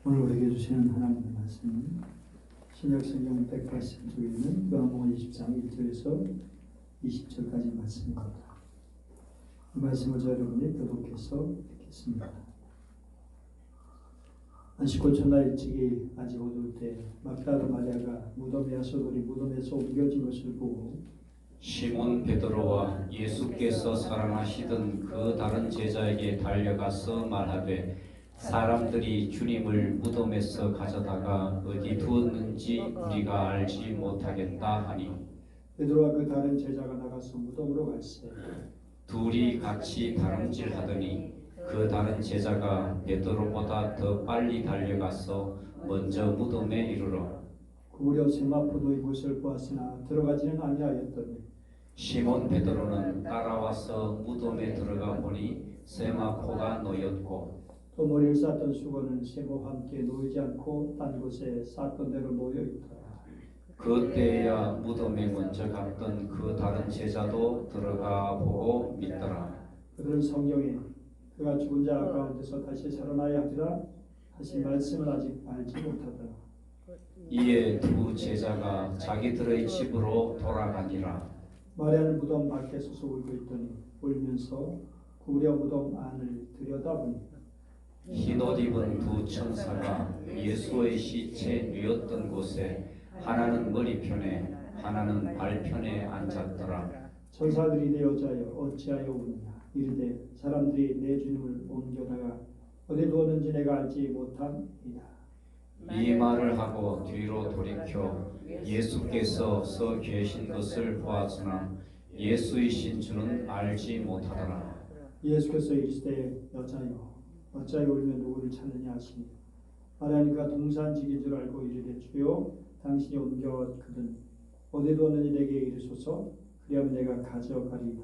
오늘 우리에게 주시는 하나님의 말씀은 신약성경 180쪽에 있는 요한복음 20장 1절에서 20절까지 말씀입니다. 이 말씀을 저 여러분이 교독해서 읽겠습니다. 안식고 첫날 일찍이 아직 어두울 때 막달라 마리아가 무덤의 야소돌이 무덤에서 옮겨진 것을 보고 시몬 베드로와 예수께서 사랑하시던 그 다른 제자에게 달려가서 말하되 사람들이 주님을 무덤에서 가져다가 어디 두었는지 우리가 알지 못하겠다 하니 베드로와 그 다른 제자가 나가서 무덤으로 갈새 둘이 같이 다름질하더니 그 다른 제자가 베드로보다 더 빨리 달려가서 먼저 무덤에 이르러 구부려 세마포도 이곳을 보았으나 들어가지는 아니하였더니 시몬 베드로는 따라와서 무덤에 들어가 보니 세마포가 놓였고 또 머리를 쌌던 수건은 세모와 함께 놓이지 않고 딴 곳에 쌌던 대로 놓여 있더라. 그때야 무덤에 먼저 갔던 그 다른 제자도 들어가 보고 믿더라. 그들은 성경에 그가 죽은 자 가운데서 다시 살아나야 하리라 하신 말씀을 아직 알지 못하더라. 이에 두 제자가 자기들의 집으로 돌아가니라. 마리아는 무덤 밖에 서서 울고 있더니 울면서 구부려 무덤 안을 들여다보니 흰옷 입은 두 천사가 예수의 시체 뉘었던 곳에 하나는 머리편에 하나는 발편에 앉았더라. 천사들이 내 여자여 어찌하여 우느냐 이르되 사람들이 내 주님을 옮겨다가 어디 두었는지 내가 알지 못함이다. 이 말을 하고 뒤로 돌이켜 예수께서 서 계신 것을 보았으나 예수이신 줄은 알지 못하더라. 예수께서 이르시되 여자여 어찌하여 울며 누구를 찾느냐 하시니 마리아가 동산직인 줄 알고 이르되 주여 당신이 옮겨거든 어디 두었는지 내게 이르소서 그리하면 내가 가져가리이다.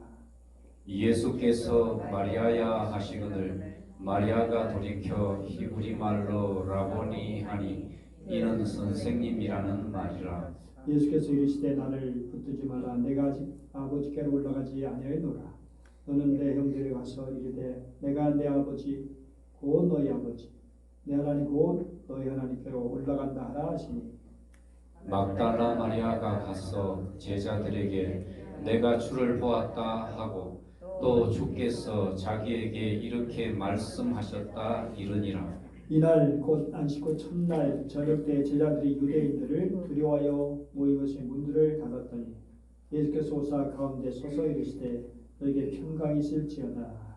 예수께서 마리아야 하시거늘 마리아가 돌이켜 히브리 말로 라보니 하니 이는 선생님이라는 말이라. 예수께서 이르시되 나를 붙들지 마라 내가 아직 아버지께로 올라가지 아니하였노라. 너는 내 형제를 가서 이르되 내가 내 아버지 곧 너희 아버지 내 하나님 곧 너희 하나님께로 올라간다 하라 하시니 막달라 마리아가 가서 제자들에게 내가 주를 보았다 하고 또 주께서 자기에게 이렇게 말씀하셨다 이르니라. 이날 곧 안식고 첫날 저녁 때 제자들이 유대인들을 두려워하여 모인 것이 문들을 닫았더니 예수께서 오사 가운데 서서 이르시되 너에게 평강이 있을지어다.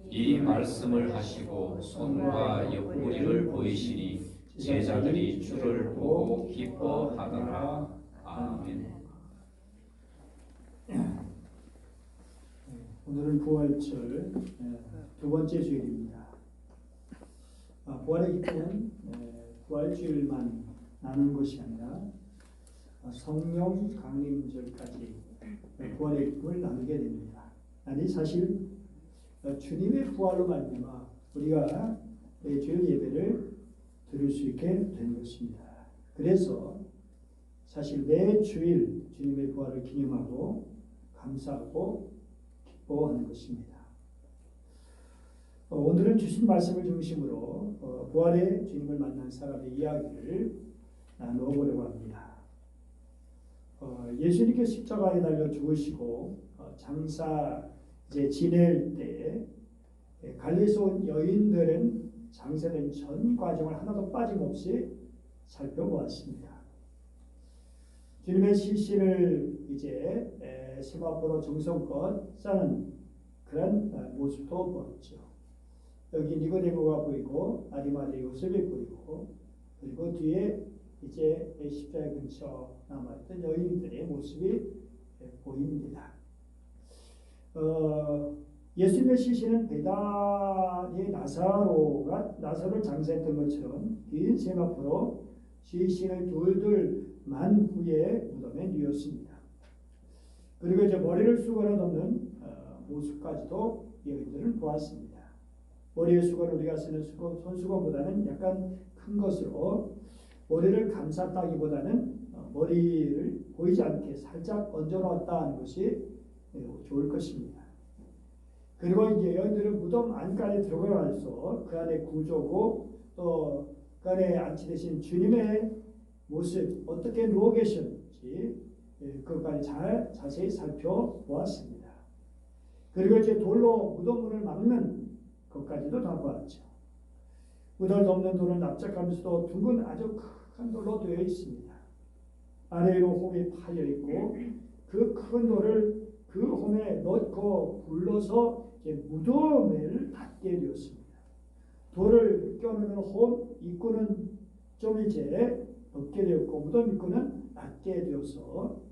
이 말씀을 하시고 손과 옆구리를 보이시니 제자들이 주를 보고 기뻐하더라. 아멘. 오늘은 부활절 두 번째 주일입니다. 부활의 기쁨은 부활주일만 나누는 것이 아니라 성령 강림절까지 부활의 기쁨을 나누게 됩니다. 아니 사실 주님의 부활로 말미암아 우리가 주일 예배를 드릴 수 있게 된 것입니다. 그래서 사실 매 주일 주님의 부활을 기념하고 감사하고 기뻐하는 것입니다. 오늘은 주신 말씀을 중심으로 부활의 주님을 만난 사람의 이야기를 나누어 보려고 합니다. 예수님께서 십자가에 달려 죽으시고 장사 이제 지낼 때 갈릴리에서 온 여인들은 장사된 전 과정을 하나도 빠짐없이 살펴보았습니다. 주님의 시신을 이제 세마포로 정성껏 싸는 그런 모습도 보았죠. 여기 니고데모가 보이고 아리마다의 요셉이 보이고 그리고 뒤에 이제 십자가 근처 남아있던 여인들의 모습이 보입니다. 예수님의 시신은 베다니의 나사로를 장사했던 것처럼 긴 세마포로 시신을 둘둘 만 후에 무덤에 뉘었습니다. 그리고 이제 머리를 수건에 넣는 모습까지도 여인들은 보았습니다. 머리의 수건 우리가 쓰는 손수건보다는 약간 큰 것으로 머리를 감쌌다기보다는 머리를 보이지 않게 살짝 얹어 놓았다 하는 것이 좋을 것입니다. 그리고 이제 여인들은 무덤 안까지 들어가서 그 안에 구조고 또 그 안에 안치되신 주님의 모습 어떻게 누워 계셨는지 그것까지 잘 자세히 살펴보았습니다. 그리고 이제 돌로 무덤문을 막는 것까지도 다 보았죠. 무덤을 덮는 돌은 납작하면서도 둥근 아주 큰 돌로 되어 있습니다. 아래로 홈이 파여 있고 그 큰 돌을 그 홈에 넣고 굴러서 이제 무덤을 닫게 되었습니다. 돌을 껴넣는 홈 입구는 좀 이제 높게 되었고 무덤 입구는 낮게 되어서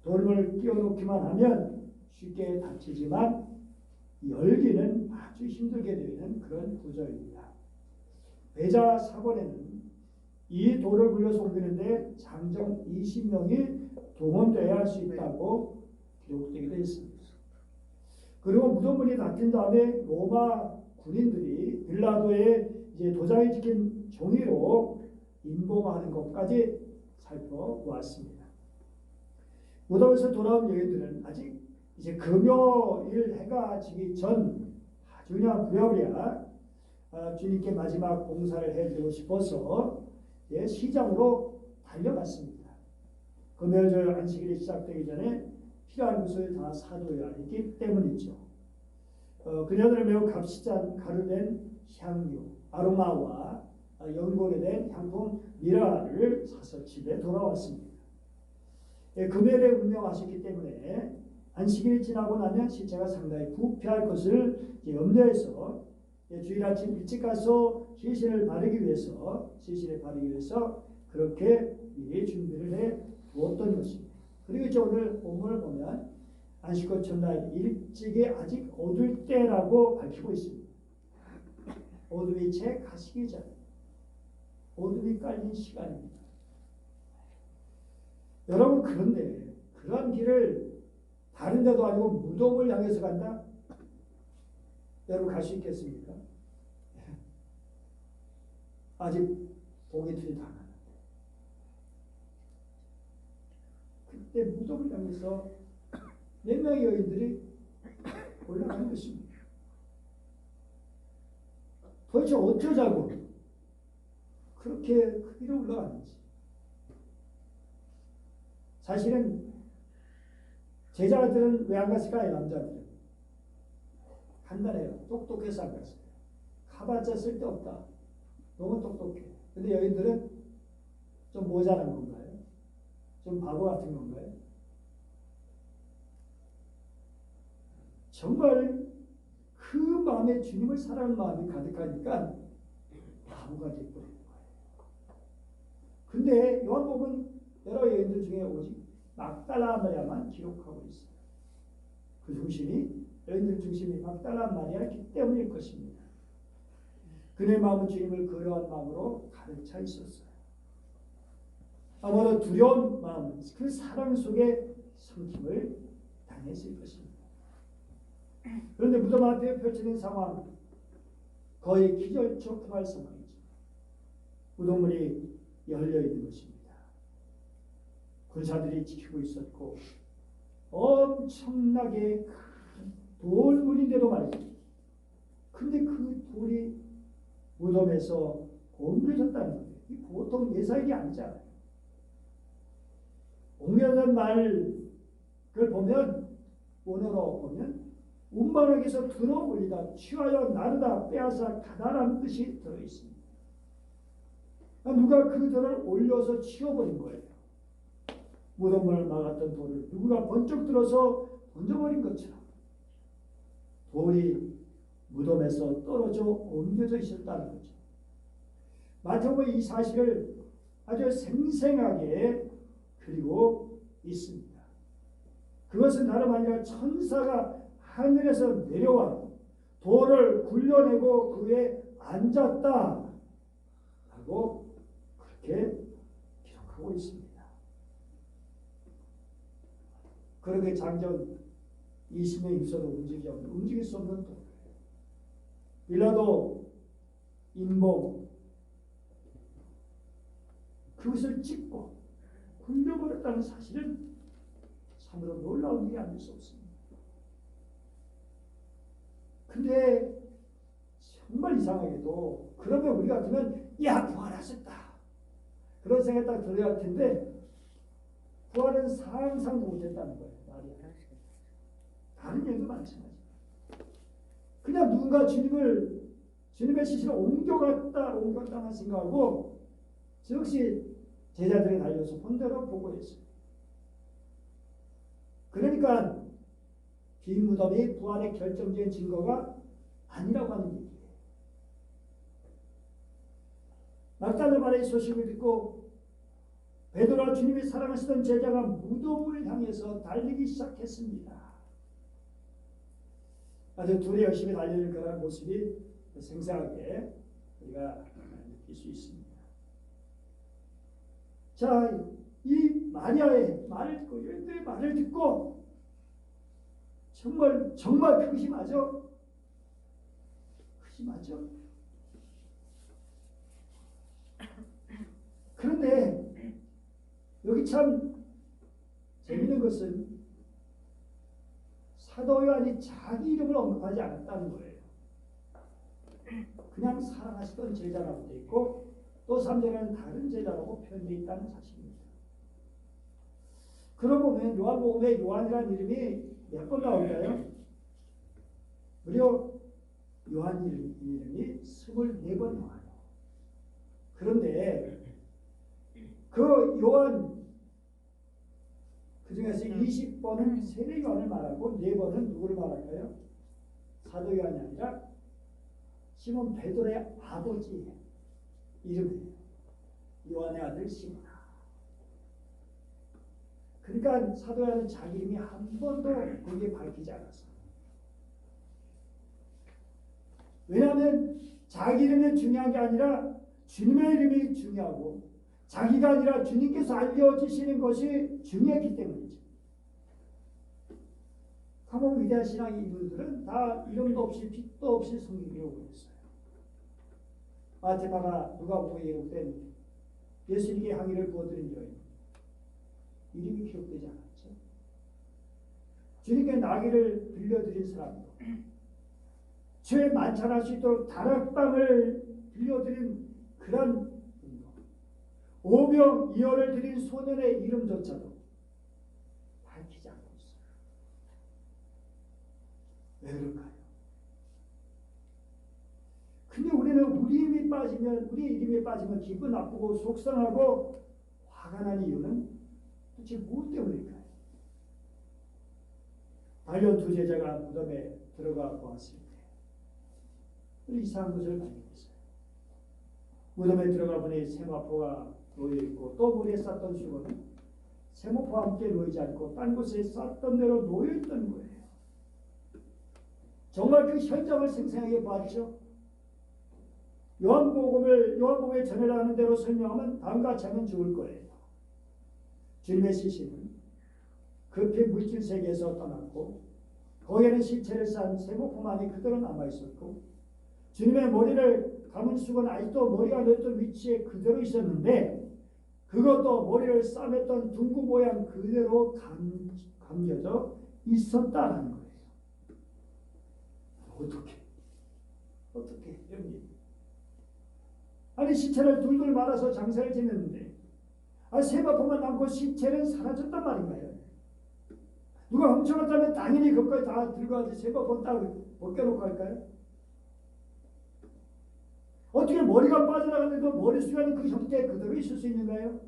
돌을 끼워놓기만 하면 쉽게 닫히지만 열기는 아주 힘들게 되는 그런 구조입니다. 배자 사본에는 이 돌을 굴려서 옮기는데 장정 20명이 동원되어야 할 수 있다고 기록되게 되어 있습니다. 그리고 무덤문이 닫힌 다음에 로마 군인들이 빌라도의 이제 도장에 찍힌 종이로 인봉하는 것까지 살펴보았습니다. 무덤에서 돌아온 여인들은 아직 이제 금요일 해가 지기 전 아주 그냥 부랴부랴 주님께 마지막 봉사를 해드리고 싶어서 시장으로 달려갔습니다. 금요일 안식일이 시작되기 전에 필요한 것을 다 사둬야 했기 때문이죠. 그녀들은 매우 값비싼 가루된 향료, 아로마와 연골에 된 향품 미라를 사서 집에 돌아왔습니다. 금요일에 운명하셨기 때문에 안식일이 지나고 나면 시체가 상당히 부패할 것을 염려해서 주일 아침 일찍 가서 시신을 바르기 위해서 그렇게 미리 준비를 해 두었던 것입니다. 그리고 이제 오늘 본문을 보면 안식일 첫날 일찍이 아직 어두울 때라고 밝히고 있습니다. 어둠이 채 가시기 전, 어둠이 깔린 시간입니다. 여러분 그런데 그런 길을 다른 데도 아니고 무덤을 향해서 간다? 여러분 갈 수 있겠습니까? 아직 보기 틀리다 안 하는데 그때 무덤을 향해서 몇 명의 여인들이 올라가는 것입니다. 도대체 어쩌자고 그렇게 그 길에 올라가는지. 사실은 제자들은 왜 안 갔을까요? 남자들은 간단해요. 똑똑해서 안 갔어요. 가봤자 쓸데없다. 너무 똑똑해. 근데 여인들은 좀 모자란 건가요? 좀 바보 같은 건가요? 정말 그 마음에 주님을 사랑하는 마음이 가득하니까 바보가 되어버리는 거예요. 근데 요한복음은 여러 여인들 중에 오직 막달라 마리아만 기록하고 있어요. 그 중심이 여인들 중심이 막달라 마리아이기 때문일 것입니다. 그의 마음은 주님을 그리워한 마음으로 가득 차 있었어요. 아마도 두려운 마음, 그 사랑 속에 삼킴을 당했을 것입니다. 그런데 무덤 앞에 펼쳐진 상황, 거의 기절초크할 상황이죠. 무덤문이 열려 있는 것입니다. 군사들이 지키고 있었고 엄청나게 큰 돌문인데도 말이죠. 근데 그 돌이 무덤에서 옮겨졌다는 거예요. 이 보통 예사일이 아니잖아요. 옮겨진 말을 보면 원어로 보면 운반하게서 들어 올리다 취하여 나르다 빼앗아 가다라는 뜻이 들어있습니다. 누가 그 돌을 올려서 치워버린 거예요. 무덤을 막았던 돌을 누구가 번쩍 들어서 던져버린 것처럼 돌이 무덤에서 떨어져 옮겨져 있었다는 거죠. 마태복음 이 사실을 아주 생생하게 그리고 있습니다. 그것은 다름 아니라 천사가 하늘에서 내려와 돌을 굴려내고 그 위에 앉았다 라고 그렇게 기록하고 있습니다. 그렇게 장정 20명 있어도 움직일 수 없는 돌. 빌라도 인봉 그것을 찍고 굴려버렸다는 사실은 참으로 놀라운 일이 아닐 수 없습니다. 근데 정말 이상하게도 그러면 우리 같으면 야 부활하셨다 그런 생각이 딱 들어야 할 텐데 부활은 상상도 못했다는 거예요. 말이야. 다른 일도 마찬가지. 그냥 누군가 주님의 시신을 옮겼다만 생각하고 즉시 제자들이 달려서 본대로 보고했어요. 그러니까 빈 무덤이 부활의 결정적인 증거가 아니라고 하는 얘기예요. 막달라 마리아의 소식을 듣고 베드로와 주님이 사랑하시던 제자가 무덤을 향해서 달리기 시작했습니다. 아주 둘이 열심히 달리는 그런 모습이 생생하게 우리가 느낄 수 있습니다. 자, 이 마리아의 말을 듣고 여인들의 말을 듣고 정말 그것이 맞아? 그것이 맞아? 그런데 여기 참 재밌는 것은 사도 요한이 자기 이름을 언급하지 않았다는 거예요. 그냥 사랑하시던 제자라고 되어 있고 또 3절에는 다른 제자라고 표현되어 있다는 사실입니다. 그러고 보면 요한복음에 요한이라는 이름이 몇 번 나올까요? 무려 요한 이름이 24번 나와요. 그런데 그 요한 그 중에서 20번은 세례 요한을 말하고 4번은 누구를 말할까요? 사도 요한이 아니라 시몬 베드로의 아버지 이름이에요. 요한의 아들 시몬아. 그러니까 사도 요한은 자기 이름이 한 번도 거기에 밝히지 않았어요. 왜냐하면 자기 이름이 중요한 게 아니라 주님의 이름이 중요하고 자기가 아니라 주님께서 알려주시는 것이 중요했기 때문이죠. 가면 위대한 신앙의 이분들은 다 이름도 없이 빛도 없이 성경 기록을 했어요. 마테마가 누가복음에 기록된 예수님께 항의를 부어드린 여인 이름이 기록되지 않았죠. 주님께 나귀를 빌려드린 사람도 죄 만찬할 수 있도록 다락방을 빌려드린 그런 오병이어를 드린 소년의 이름조차도 밝히지 않고 있어요. 왜 그럴까요? 근데 우리는 우리 이름이 빠지면 기분 나쁘고 속상하고 화가 나는 이유는 도대체 무엇 때문일까요? 달려온 두 제자가 무덤에 들어가 보았을 때 이상한 것을 발견했어요. 무덤에 들어가 보니 세마포가 놓여있고 또 머리에 쌌던 수건은 세마포와 함께 놓이지 않고 딴 곳에 쌌던 대로 놓여있던 거예요. 정말 그 현장을 생생하게 봤죠. 요한복음에 전해라는 대로 설명하면 다음과 같이 하면 좋을 거예요. 주님의 시신은 급히 물질 세계에서 떠났고 거기에는 시체를 싼 세마포만이 그대로 남아있었고 주님의 머리를 감은 수건은 아직도 머리가 놓였던 위치에 그대로 있었는데 그것도 머리를 싸맸던 둥근 모양 그대로 감겨져 있었다는 거예요. 어떻게 여러분? 아니 시체를 둘둘 말아서 장사를 지냈는데 세마포만 남고 시체는 사라졌단 말인가요? 누가 훔쳐갔다면 당연히 그것까지 다 들고 와서 세마포는 딱 벗겨놓고 할까요? 어떻게 머리가 빠져나갔는데도 머리 수간이 그 형태에 그대로 있을 수 있는가요?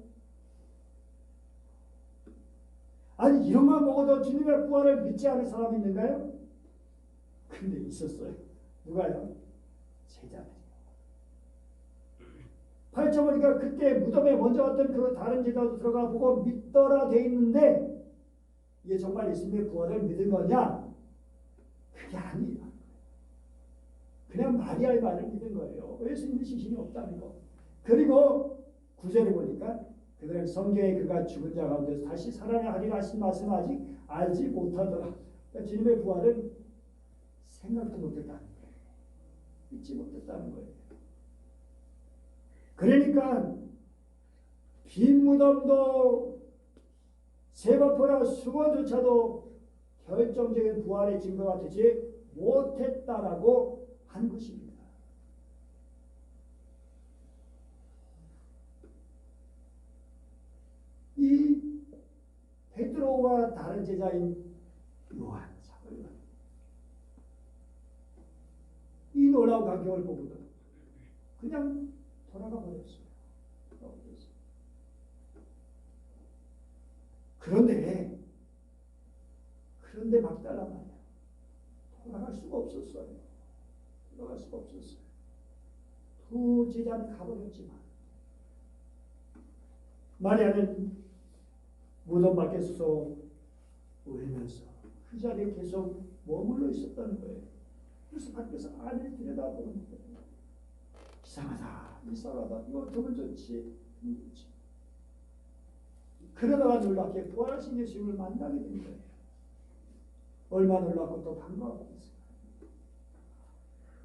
아니 이런 걸 먹어도 주님의 부활을 믿지 않은 사람이 있는가요? 근데 있었어요. 누가요? 제자들이요. 8절 보니까 그때 무덤에 먼저 왔던 그 다른 제자도 들어가 보고 믿더라 돼 있는데 이게 정말 예수님의 부활을 믿은 거냐? 그게 아니에요. 그냥 마리아의 말을 믿은 거예요. 예수님의 시신이 없다는 거. 그리고 9절에 보니까 그들은 성경에 그가 죽은 자 가운데서 다시 살아나리라 하신 말씀을 아직 알지 못하더라. 그러니까 주님의 부활은 생각도 못했다는 거예요. 믿지 못했다는 거예요. 그러니까 빈 무덤도 세마포나 수건조차도 결정적인 부활의 증거가 되지 못했다라고 한 것입니다. 베드로와 다른 제자인 요한 사도요. 이 놀라운 광경을 보고도 그냥 돌아가 버렸어요. 그런데 막달라 말이야. 돌아갈 수가 없었어요. 두 제자는 가버렸지만 마리아는 무덤 밖에 서서 울면서 그 자리에 계속 머물러 있었다는 거예요. 그래서 밖에서 안을 들여다보는 거예요. 이상하다. 이거 어떻게 좋지? 그러다가 놀랍게 부활하신 예수님을 만나게 된 거예요. 얼마나 놀랍고 또 반가웠겠어요.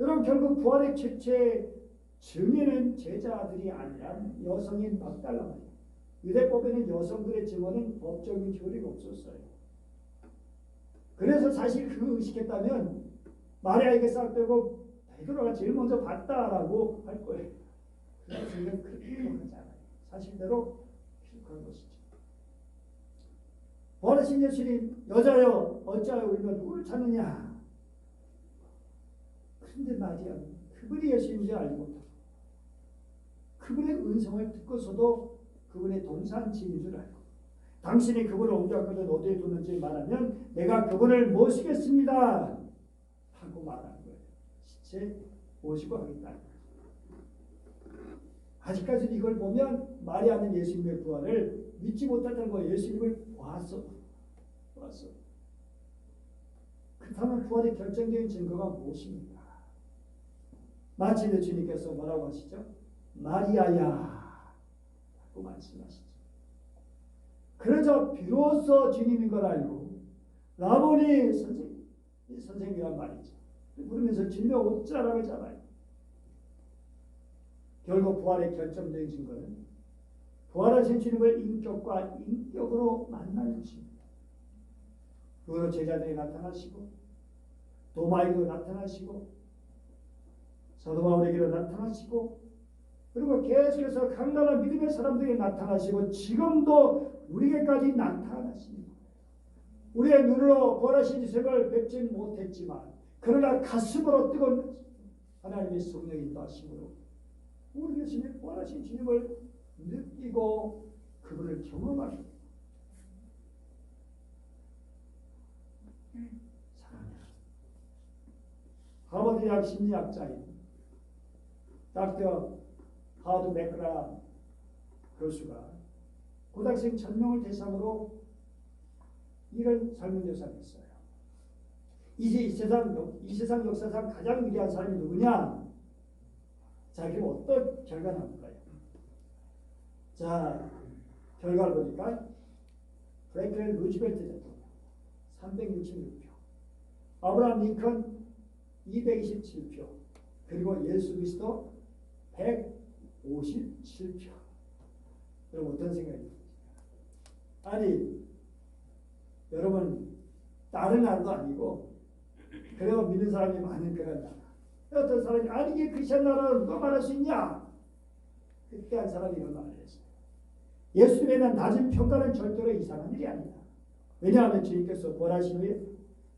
여러분, 결국 부활의 최초의 증인은 제자들이 아니라 여성인 막달라 마리아. 유대법에는 여성들의 증언은 법적인 효력이 없었어요. 그래서 사실 그 의식했다면 마리아에게 싹 빼고 베드로가 제일 먼저 봤다라고 할 거예요. 그래서 우리는 그렇게 하잖아요. 사실대로 기록한 것이죠. 부활하신 예수님, 여자여 어찌하여 울며 누구를 찾느냐. 그런데 마리아는 그분이 예수님인 줄 알지 못하고 그분의 은성을 듣고서도 그분의 동산지인 줄 알고 당신이 그분을 옮겨왔거든 어디에 뒀는지 말하면 내가 그분을 모시겠습니다 하고 말하는 거예요. 시체 모시고 하겠다. 아직까지 이걸 보면 마리아는 예수님의 부활을 믿지 못했다는 거예요. 예수님을 봤어. 그렇다면 부활의 결정적인 증거가 무엇입니까? 마치 주님께서 뭐라고 하시죠? 마리아야 라고 말씀하시죠. 그러자 비로소 주님인 걸 알고 라보니 선생님이란 말이죠. 부르면서 주님의 옷자락을 잡아요. 결국 부활의 결정적인 증거는 부활하신 주님을 인격과 인격으로 만나는 것입니다. 그로 제자들이 나타나시고 도마에도 나타나시고 사도 바울에게도 나타나시고 그리고 계속해서 강단한 믿음의 사람들이 나타나시고 지금도 우리에게까지 나타나십니다. 우리의 눈으로 부활하신 주님을 뵙지 못했지만 그러나 가슴으로 뜨거운 하나님의 성령의 인도하심으로 우리 예수님의 부활하신 주님을 느끼고 그분을 경험하십니다. 사랑합니다. 하버드 대학 심리학자인 닥터 하워드 맥그라 교수가 고등학생 1000명을 대상으로 이런 설문조사를 했어요. 이 세상 역사상 가장 위대한 사람이 누구냐? 자, 그럼 어떤 결과가 나올까요? 자, 결과를 보니까 프랭클린 루즈벨트 대통령 366표, 아브라함 링컨 227표, 그리고 예수 그리스도 157표. 여러분 어떤 생각입니까? 아니, 여러분 다른 나라도 아니고 그래도 믿는 사람이 많은 그런 나라. 어떤 사람이 아니 이게 크리스천 나라를 누가 말할 수 있냐? 그때 한 사람이 이런 말을 했어요. 예수님에 대한 낮은 평가는 절대로 이상한 일이 아니다. 왜냐하면 주님께서 부활하신 후에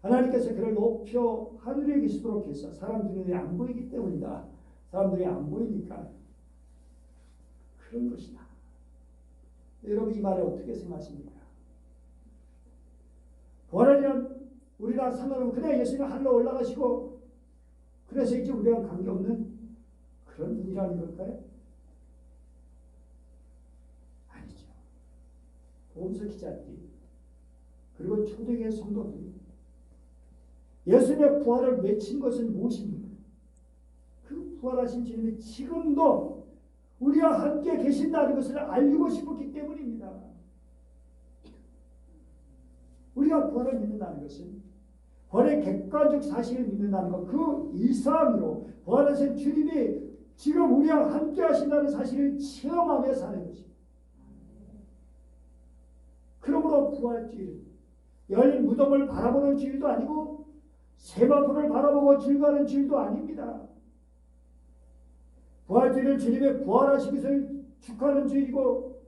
하나님께서 그를 높여 하늘에 계시도록 해서 사람들이 눈에 안 보이기 때문이다. 사람들이 안 보이니까 그런 것이다. 여러분 이 말을 어떻게 생각하십니까? 부활하면 우리가 상관없는 그냥 예수님 하늘로 올라가시고 그래서 이제 우리랑 관계없는 그런 분이라는 걸까요? 아니죠. 보험서 기자들이 그리고 초대교회 성도들이 예수님의 부활을 외친 것은 무엇입니까? 그 부활하신 주님이 지금도 우리와 함께 계신다는 것을 알리고 싶었기 때문입니다. 우리가 부활을 믿는다는 것은 부활의 객관적 사실을 믿는다는 것, 그 이상으로 부활하신 주님이 지금 우리와 함께 하신다는 사실을 체험하며 사는 것입니다. 그러므로 부활주일, 열린 무덤을 바라보는 주일도 아니고 세마포를 바라보고 즐거워하는 주일도 아닙니다. 부활주일은 주님의 부활하신 것을 축하하는 주일이고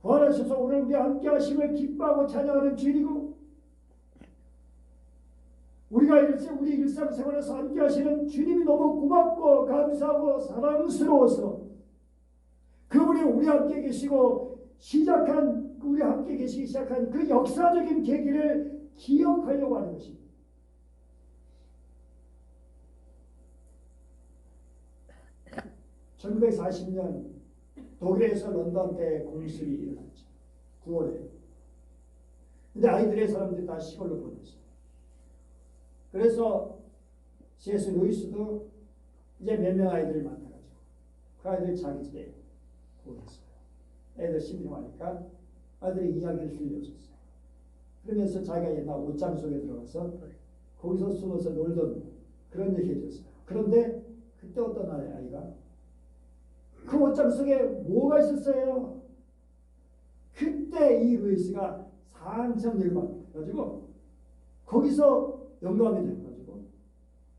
부활하셔서 오늘 우리 함께 하심을 기뻐하고 찬양하는 주일이고, 우리 일상생활에서 함께 하시는 주님이 너무 고맙고 감사하고 사랑스러워서 그분이 우리 함께 계시고 우리 함께 계시기 시작한 그 역사적인 계기를 기억하려고 하는 것입니다. (1940년) 독일에서 런던대 공습이 일어났죠. 9월에. 근데 아이들의 사람들이 다 시골로 보냈어요. 그래서 C.S. 루이스도 이제 몇 명 아이들을 만나가지고 그 아이들이 자기 집에 보냈어요. 애들 심심하니까 아이들이 이야기를 들려줬어요. 그러면서 자기가 옛날 옷장 속에 들어가서 거기서 숨어서 놀던 그런 얘기 해줬어요. 그런데 그때 어떤 아이가 그 옷장 속에 뭐가 있었어요? 그때 이 루이스가 상상력을 받아가지고 거기서 영감이 돼가지고,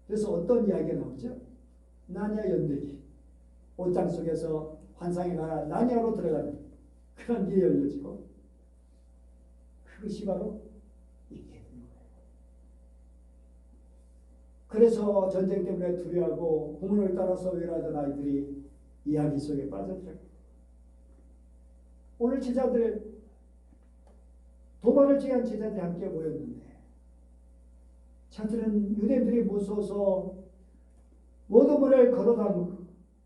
그래서 어떤 이야기가 나오죠? 나니아 연대기, 옷장 속에서 환상의 나라 나니아로 들어가는 그런 길이 열려지고, 그것이 바로 있게 된 거예요. 그래서 전쟁 때문에 두려워하고 고문을 따라서 외로워하던 아이들이 이야기 속에 빠져들어요. 오늘 제자들, 도발을 제한 제자들이 함께 모였는데, 자들은 유대인들이 무서워서 모도문을 걸어다니고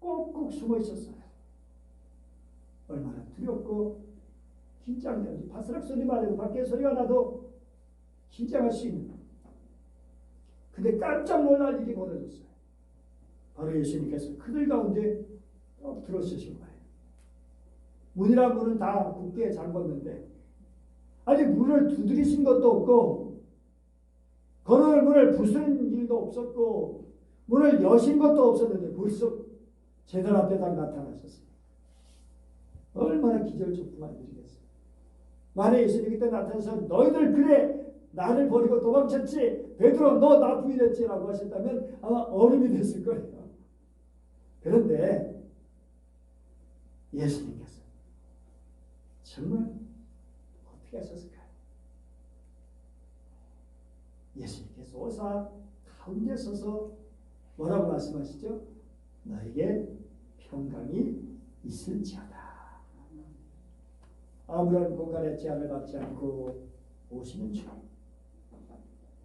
꼭꼭 숨어 있었어요. 얼마나 두렵고 긴장되는지, 바스락 소리만 해도 밖에 소리가 나도 긴장할 수 있는. 근데 깜짝 놀랄 일이 벌어졌어요. 바로 예수님께서 그들 가운데 들어서신 거예요. 문이란 문은 다 굳게 잠궜는데, 아니 문을 두드리신 것도 없고 걸어올 문을 부수는 일도 없었고 문을 여신 것도 없었는데 벌써 제들 앞에 딱 나타나셨어요. 얼마나 기절초풍한 일이겠어요. 만약 예수님 그때 나타나서 너희들 그래 나를 버리고 도망쳤지, 베드로 너 나 부인했지라고 하셨다면 아마 얼음이 됐을 거예요. 그런데 예수님께서 정말 어떻게 하셨을까요? 예수님께서 오사 가운데 서서 뭐라고 말씀하시죠? 너에게 평강이 있을지어다. 아무런 공간의 제한을 받지 않고 오시는 주.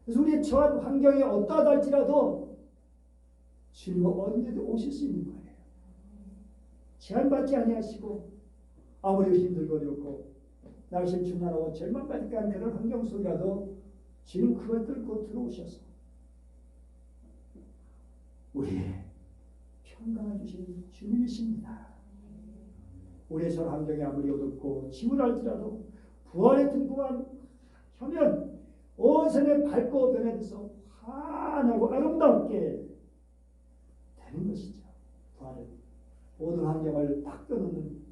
그래서 우리의 처한 환경이 어떠하다 할지라도 주님은 언제든 오실 수 있는 거예요. 제한받지 아니하시고 아무리 힘들고 어렵고 날씨 충만하고 절망받을까 하는 그런 환경 속이라도 주님 그걸 뚫고 들어오셔서 우리의 평강을 주신 주님이십니다. 우리의 전 환경이 아무리 어둡고 지물할지라도 부활의 등불만 켜면 온선에 밝고 변해서 환하고 아름답게 되는 것이죠. 부활은 모든 환경을 바꿔놓는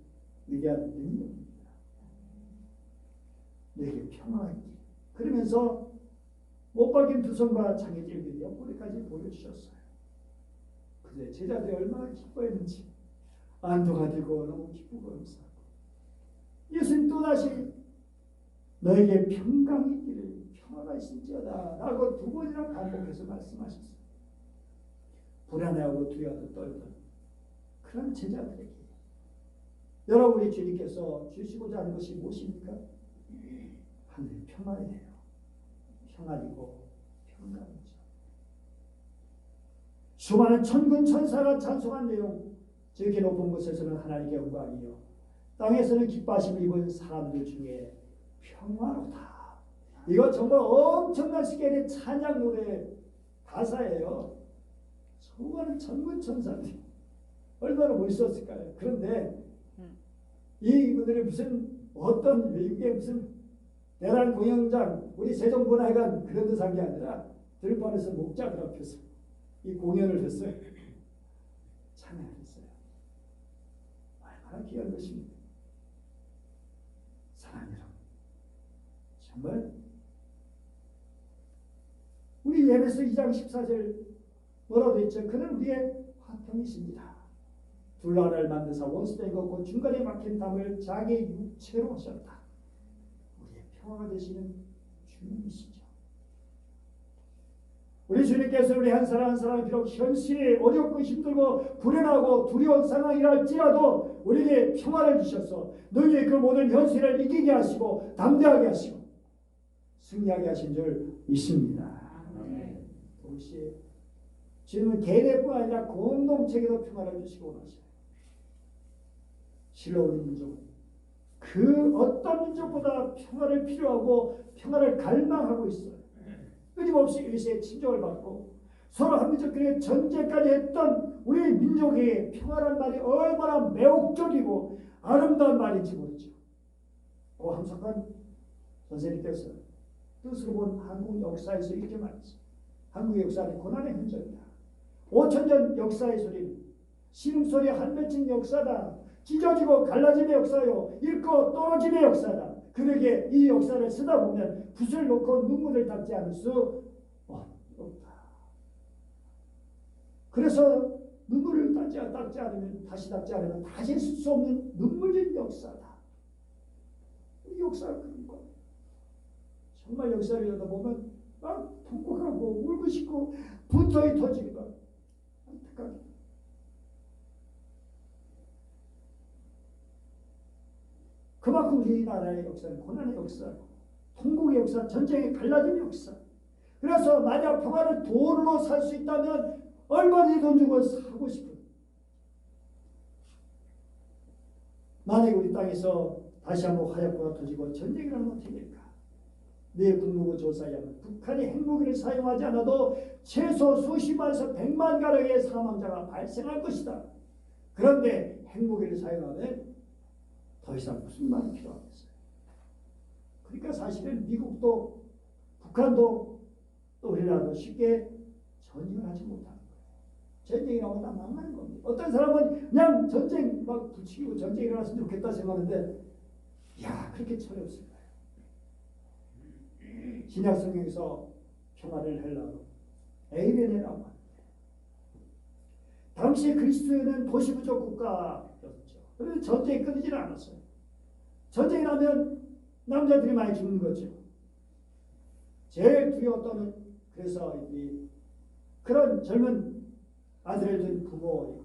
위대한 능력입니다. 너에게 평화가 있기. 그러면서 못 박인 두 손과 장애질들이 옆구리까지 보여주셨어요. 그때 제자들이 얼마나 기뻐했는지 안도가 되고 너무 기쁘고 감사하고, 예수님 또다시 너에게 평강이 있기를, 평화가 있을지어다 라고 두 번이나 반복해서 말씀하셨어요. 불안해하고 두려워하고 떨던 그런 제자들에게 여러분, 우리 주님께서 주시고자 하는 것이 무엇입니까? 하늘의 평안이에요. 평안이고 평강이죠. 수많은 천군 천사가 찬송한 내용, 저렇게 높은 곳에서는 하나님의 영광이요 땅에서는 기뻐하심을 입은 사람들 중에 평화로다. 이거 정말 엄청난 시계의 찬양 노래 가사예요. 수많은 천군 천사들이 얼마나 멋있었을까요? 그런데 이분들이 무슨 어떤 외국의 무슨 대란 공연장, 우리 세종문화회관 그런 데서 한 게 아니라 들판에서 목장을 앞에서 이 공연을 했어요. 찬양을 했어요. 얼마나 귀한 것입니까? 사랑하는 여러분, 정말 우리 에베소 2장 14절 뭐라고 했죠? 그는 우리의 화평이십니다. 둘 하나를 만드사 원수된 것고 중간에 막힌 담을 자기 육체로 하셨다. 우리의 평화가 되시는 주님이시죠. 우리 주님께서 우리 한 사람 한 사람 비록 현실이 어렵고 힘들고 불안하고 두려운 상황이랄지라도 우리에게 평화를 주셔서 너희의 그 모든 현실을 이기게 하시고 담대하게 하시고 승리하게 하신 줄 믿습니다. 동시에 주님은 개인뿐 아니라 공동체에도 평화를 주시고 원하셔요. 실로 우리 민족은 그 어떤 민족보다 평화를 필요하고 평화를 갈망하고 있어요. 끊임없이 일시에 침종을 받고 서로 한민족끼리 전쟁까지 했던 우리 민족의 평화란 말이 얼마나 매혹적이고 아름다운 말인지 모르죠. 함석한 선생님께서 뜻으로 본 한국 역사에서 이렇게 말했어요. 한국의 역사는 고난의 흔적이다. 5천년 역사의 소리는 신음소리 한 맺힌 역사다. 찢어지고 갈라짐의 역사요. 잃고 떨어짐의 역사다. 그러기에 이 역사를 쓰다 보면 붓을 놓고 눈물을 닦지 않을 수 없다. 그래서 눈물을 닦지 않으면 다시 닦지 않으면 다시 쓸 수 없는 눈물진 역사다. 이 역사가 그런 거예요. 정말 역사를 읽어보면 막 통곡하고 울고 싶고 분통이 터지기가 안타깝게. 그만큼 우리나라의 역사는 고난의 역사고 통곡의 역사, 전쟁의 갈라짐의 역사. 그래서 만약 평화를 돈으로 살 수 있다면 얼마든지 돈 주고 사고 싶은. 만약 우리 땅에서 다시 한번 화약고가 터지고 전쟁이라면 어떻게 될까? 내 국무부 조사에 하면 북한이 핵무기를 사용하지 않아도 최소 수십만에서 100만 가량의 사망자가 발생할 것이다. 그런데 핵무기를 사용하면 더 이상 무슨 말이 필요하겠어요. 그러니까 사실은 미국도 북한도 또 우리나라도 쉽게 전쟁을 하지 못하는 거예요. 전쟁이라고 다 망하는 겁니다. 어떤 사람은 그냥 전쟁 막 붙이고 전쟁이 일어났으면 좋겠다 생각하는데 그렇게 철이 없을 거예요. 신약 성경에서 평화를 헬라어로 에이레네라고 합니다. 당시 그리스도인은 도시부족 국가였죠. 그런데 전쟁이 끊이지는 않았어요. 전쟁이 나면 남자들이 많이 죽는 거죠. 제일 두려웠던 그래서 그런 젊은 아들을 둔 부모이고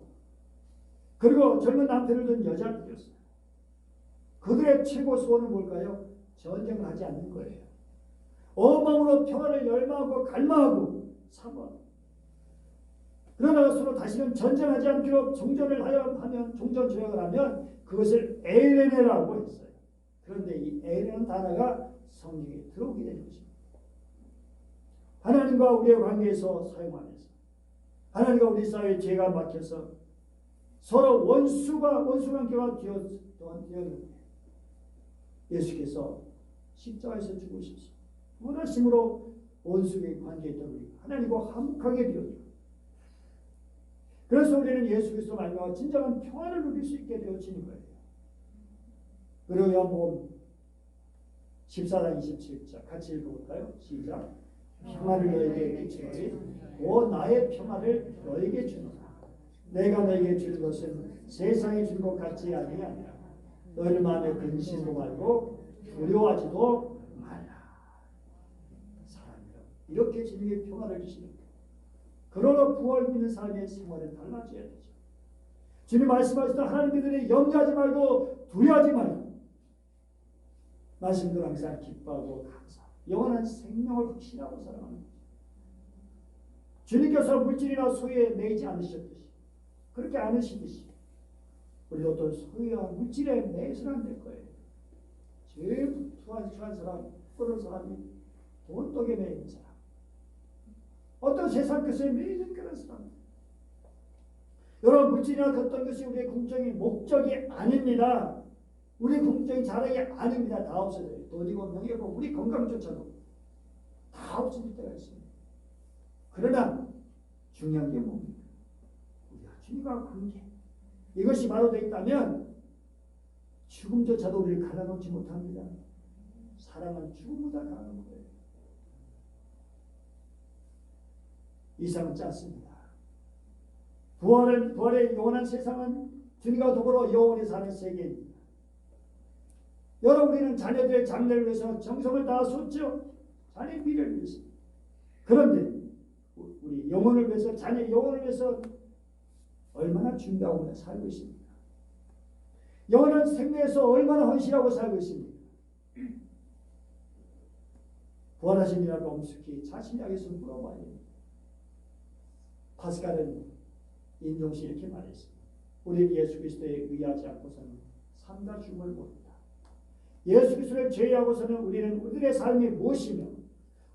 그리고 젊은 남편을 둔 여자들이었어요. 그들의 최고 소원은 뭘까요? 전쟁을 하지 않는 거예요. 온몸으로 평화를 열망하고 갈망하고 사모하고 그러다가 서로 다시는 전쟁하지 않기로 종전을 하면 종전 조약을 하면 그것을 에이레네라고 했어요. 그런데 이 에이레는 단어가 성경에 들어오게 된 것입니다. 하나님과 우리의 관계에서 사용하면서 하나님과 우리 사회에 죄가 막혀서 서로 원수 관계가 되었는데 예수께서 십자가에서 죽으셔서 원하심으로 원수의 관계에 있던 우리 하나님과 화목하게 되었죠. 그래서 우리는 예수 그리스도 말미암아 진정한 평화를 누릴 수 있게 되어지는 거예요. 그리고 요한복음 14장 27절 같이 읽어볼까요? 시작. 평화를 너에게 끼치노니 오 나의 평화를 너에게 주노라. 내가 너에게 주는 것은 세상이 준 것 같지 아니하니라. 너희 마음에 근심도 말고 두려워하지도 말라. 사랑이라 이렇게 주님의 평화를 주시는 거예요. 그러나 부활 믿는 사람의 생활은 달라져야 되죠. 주님 말씀하시던 하나님 믿으니 염려하지 말고 두려워하지 말고 말씀대로 항상 기뻐하고 감사하고 영원한 생명을 확신하고 살아가는 거죠. 주님께서 물질이나 소유에 매이지 않으셨듯이 그렇게 않으시듯이 우리도 어떤 소유와 물질에 매이서는 안 될 거예요. 제일 부한 사람, 그런 사람이 돈독에 매이는 사람, 어떤 세상 것에 매이는 그런 사람. 여러분 물질이나 어떤 것이 우리의 궁정의 목적이 아닙니다. 우리 궁정이 자랑이 아닙니다. 다 없어져요. 돈이고 명예고 우리 건강조차도 다 없어질 때가 있습니다. 그러나 중요한 게 뭡니까? 우리가 주님과 관계. 이것이 바로 되어 있다면 죽음조차도 우리를 가다놓지 못합니다. 사랑은 죽음보다 강한 거예요. 이상은 짧습니다. 부활의 영원한 세상은 주님과 더불어 영원히 사는 세계입니다. 여러분, 우리는 자녀들의 장래를 위해서 정성을 다 쏟죠. 자녀의 미래를 위해서. 그런데 우리 영혼을 위해서, 자녀의 영혼을 위해서 얼마나 준비하고 살고 있습니까? 영혼은 생명에서 얼마나 헌신하고 살고 있습니까? 부활하신 이라도 엄숙히 자신이 향해서 물어봐야 됩니다. 파스칼은 인종시 이렇게 말했습니다. 우리 예수 그리스도에 의하지 않고서는 삶과 죽음을 모른다. 예수 그리스도를 제외하고서는 우리는 우리들의 삶이 무엇이며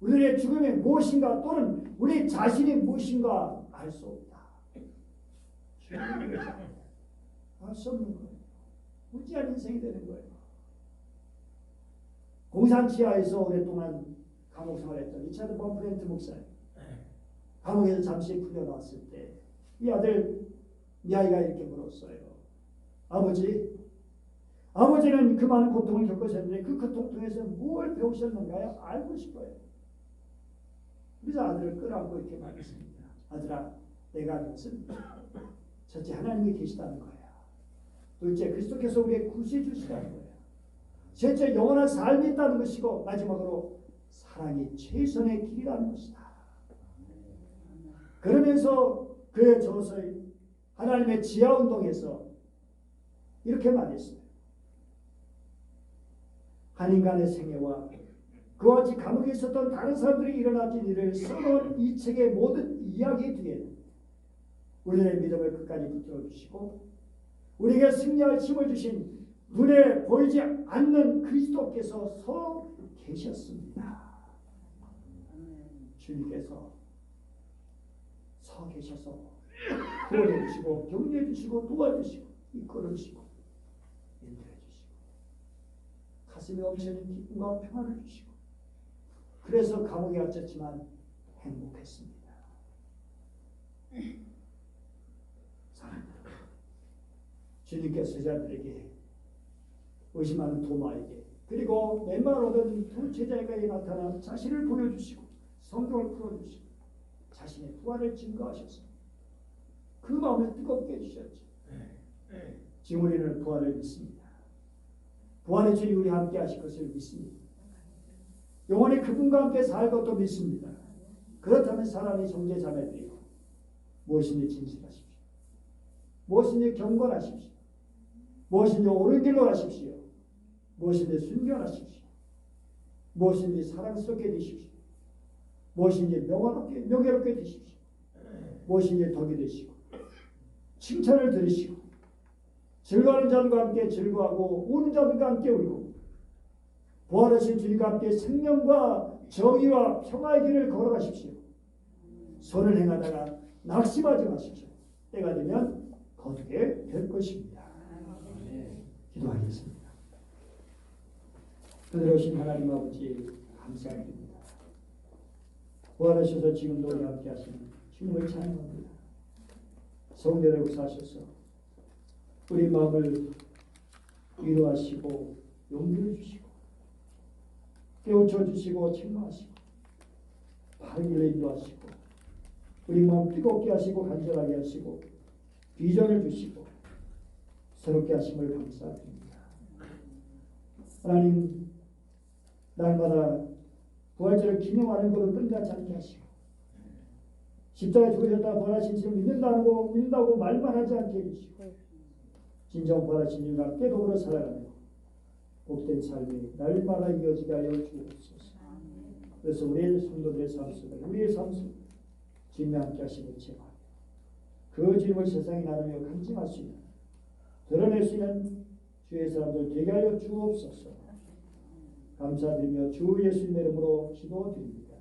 우리들의 죽음이 무엇인가 또는 우리 자신이 무엇인가 알 수 없다. 알 수 없는 거예요. 무지한 인생이 되는 거예요. 공산치하에서 오랫동안 감옥 생활했던 리차드 범프렌트 목사님, 감옥에서 잠시 풀려나왔을 때 이 아들 미아이가 이렇게 물었어요. 아버지는 그 많은 고통을 겪으셨는데 그 고통 통해서 무엇을 배우셨는가요? 알고 싶어요. 그래서 아들을 끌어안고 이렇게 말했습니다. 아들아, 내가 아는 것은 첫째 하나님이 계시다는 거야. 둘째 그리스도께서 우리의 구세해 주시다는 거야. 셋째 영원한 삶이 있다는 것이고 마지막으로 사랑이 최선의 길이라는 것이다. 그러면서 그의 저서의 하나님의 지하운동에서 이렇게 말했어요. 한 인간의 생애와 그와 같이 감옥에 있었던 다른 사람들이 일어나진 일을 써놓은 이 책의 모든 이야기 뒤에는 우리의 믿음을 끝까지 붙들어 주시고 우리에게 승리할 힘을 주신 눈에 보이지 않는 그리스도께서 서 계셨습니다. 주님께서 서 계셔서 구원해 주시고 격려해 주시고 도와주시고 이끌어 주시고 인도해 주시고 가슴에 넘치는 기쁨과 평안을 주시고 그래서 감옥에 갇혔지만 행복했습니다. 사랑합니다. 주님께서 제자들에게 의심하는 도마에게 그리고 맨발 오던 두 제자에게 나타나 자신을 보여주시고 성경을 풀어주시고 자신의 부활을 증거하셔서 그 마음을 뜨겁게 해주셨죠. 지금 우리는 부활을 믿습니다. 부활의 주님 우리 함께 하실 것을 믿습니다. 영원히 그분과 함께 살 것도 믿습니다. 그렇다면 사람이 형제 자매들이고 무엇인지 진실하십시오. 무엇인지 경건하십시오. 무엇인지 옳은 길로 하십시오. 무엇인지 순결하십시오. 무엇인지 사랑스럽게 되십시오. 무엇인지 명예롭게 되십시오. 무엇인지 덕이 되시고 칭찬을 들으시고 즐거워하는 자들과 함께 즐거워하고 우는 자들과 함께 울고 부활하신 주님과 함께 생명과 정의와 평화의 길을 걸어가십시오. 선을 행하다가 낙심하지 마십시오. 때가 되면 거두게 될 것입니다. 기도하겠습니다. 그대로신 하나님 아버지 감사드립니다. 부활하셔서 지금도 우리 함께 하시는 주님을 찬양합니다. 성령의 역사하셔서 우리 마음을 위로하시고 용기를 주시고 깨우쳐 주시고 책망하시고 바른 길로 인도하시고 우리 마음 뜨겁게 하시고 간절하게 하시고 비전을 주시고 새롭게 하심을 감사드립니다. 하나님 날마다 부활절을 기념하는 것을 끝나지 않게 하시고 십자가에 죽으셨다 부활하신 주를 믿는다고 말만 하지 않게 해주시고 진정 부활하신 주님과 함께 더불어 살아가며 복된 삶이 날마다 이어지게 하여 주옵소서. 그래서 우리의 성도들의 삶 속에 우리의 삶 속에 주님과 함께 하시는 제발 그 주님을 세상에 나누며 간증할 수 있는 드러낼 수 있는 주의 사람들 되게 하여 주옵소서. 감사드리며 주 예수님의 이름으로 기도드립니다.